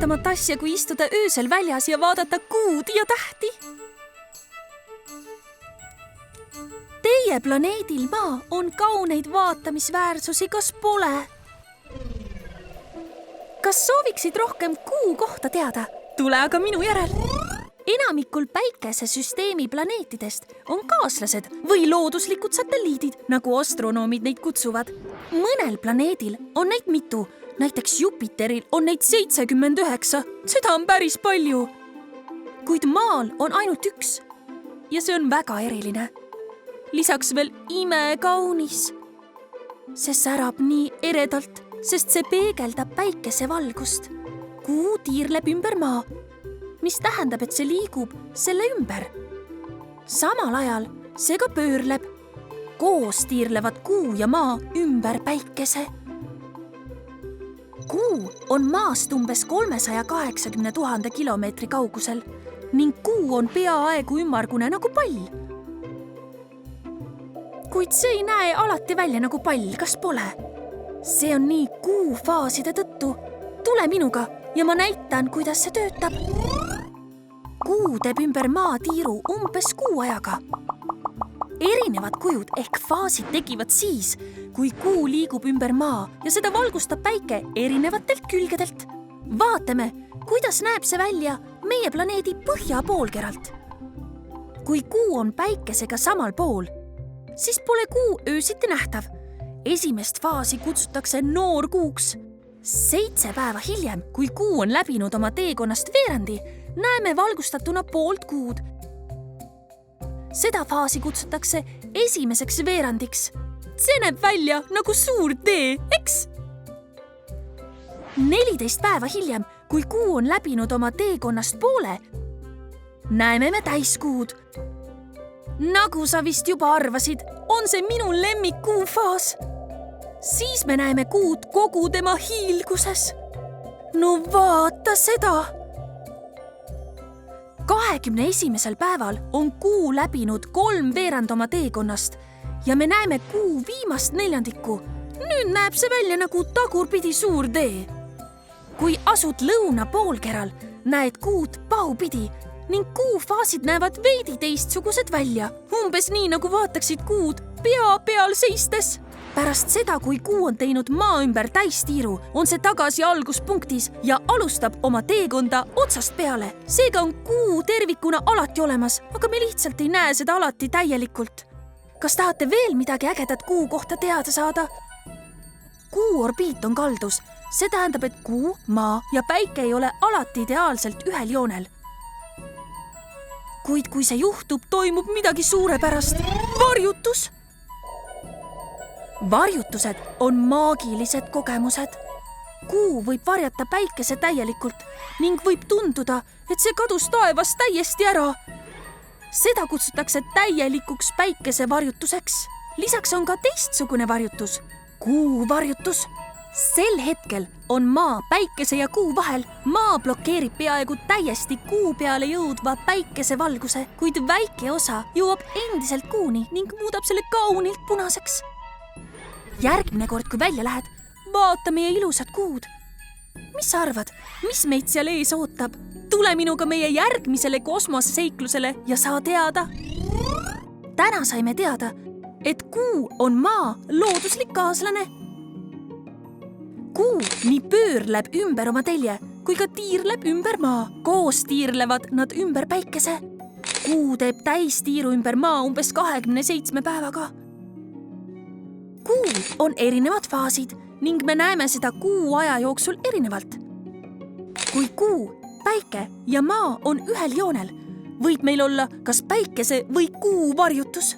toredamat asja, kui istuda öösel väljas ja vaadata kuud ja tähti. Teie planeedil Maa on kauneid vaatamisväärsusi, kas pole? Kas sooviksid rohkem kuu kohta teada? Tule aga minu järel. Enamikul päikesesüsteemi planeetidest on kaaslased või looduslikud satelliidid, nagu astronoomid neid kutsuvad. Mõnel planeedil on neid mitu, näiteks Jupiteril on neid 79, seda on päris palju. Kuid Maal on ainult üks ja see on väga eriline. Lisaks veel imekaunis. See särab nii eredalt, sest see peegeldab päikesevalgust. Kuu tiirleb ümber Maa, mis tähendab, et see liigub selle ümber. Samal ajal see ka pöörleb. Koos tiirlevad Kuu ja Maa ümber päikese. Kuu on Maast umbes 380 000 kilomeetri kaugusel ning Kuu on peaaegu ümmargune nagu pall. Kuid see ei näe alati välja nagu pall, kas pole? See on nii Kuu faaside tõttu. Tule minuga ja ma näitan, kuidas see töötab. Kuu teeb ümber Maa tiiru umbes kuu ajaga. Erinevad kujud ehk faasid tekivad siis, kui Kuu liigub ümber Maa ja seda valgustab päike erinevatelt külgedelt. Vaatame, kuidas näeb see välja meie planeedi põhjapoolkeralt. Kui Kuu on päikesega samal pool, siis pole Kuu öösiti nähtav. Esimest faasi kutsutakse noorkuuks. 7 päeva hiljem, kui Kuu on läbinud oma teekonnast veerandi, näeme valgustatuna poolt Kuud. Seda faasi kutsutakse esimeseks veerandiks. See näeb välja nagu suur tee, eks? 14 päeva hiljem, kui Kuu on läbinud oma teekonnast poole, näeme me täiskuud. Nagu sa vist juba arvasid, on see minu lemmikkuu faas. Siis me näeme Kuud kogu tema hiilguses. No vaata seda! 21. päeval on Kuu läbinud 3/4 oma teekonnast ja me näeme Kuu viimast neljandikku. Nüüd näeb see välja nagu tagurpidi suur tee. Kui asud lõuna poolkeral, näed Kuud pahupidi ning Kuu faasid näevad veidi teistsugused välja, umbes nii nagu vaataksid Kuud pea peal seistes. Pärast seda, kui Kuu on teinud Maa ümber täistiiru, on see tagasi alguspunktis ja alustab oma teekonda otsast peale. Seega on Kuu tervikuna alati olemas, aga me lihtsalt ei näe seda alati täielikult. Kas tahate veel midagi ägedat Kuu kohta teada saada? Kuu orbiit on kaldus. See tähendab, et Kuu, Maa ja Päike ei ole alati ideaalselt ühel joonel. Kuid kui see juhtub, toimub midagi suurepärast. Varjutus! Varjutused on maagilised kogemused. Kuu võib varjata päikese täielikult ning võib tunduda, et see kadus taevas täiesti ära. Seda kutsutakse täielikuks päikesevarjutuseks. Lisaks on ka teistsugune varjutus, Kuu varjutus. Sel hetkel on Maa päikese ja Kuu vahel. Maa blokeerib peaaegu täiesti Kuu peale jõudva päikesevalguse, kuid väike osa jõuab endiselt Kuuni ning muudab selle kaunilt punaseks. Järgmine kord, kui välja lähed, vaata meie ilusad Kuud. Mis sa arvad, mis meid seal ees ootab? Tule minuga meie järgmisele kosmoseseiklusele ja saa teada. Täna saime teada, et Kuu on Maa looduslik kaaslane. Kuu nii pöörleb ümber oma telje, kui ka tiirleb ümber Maa. Koos tiirlevad nad ümber päikese. Kuu teeb täistiiru ümber Maa umbes 27 päevaga. Kuul on erinevad faasid ning me näeme seda Kuu aja jooksul erinevalt. Kui Kuu, Päike ja Maa on ühel joonel, võib meil olla kas päikese või Kuu varjutus.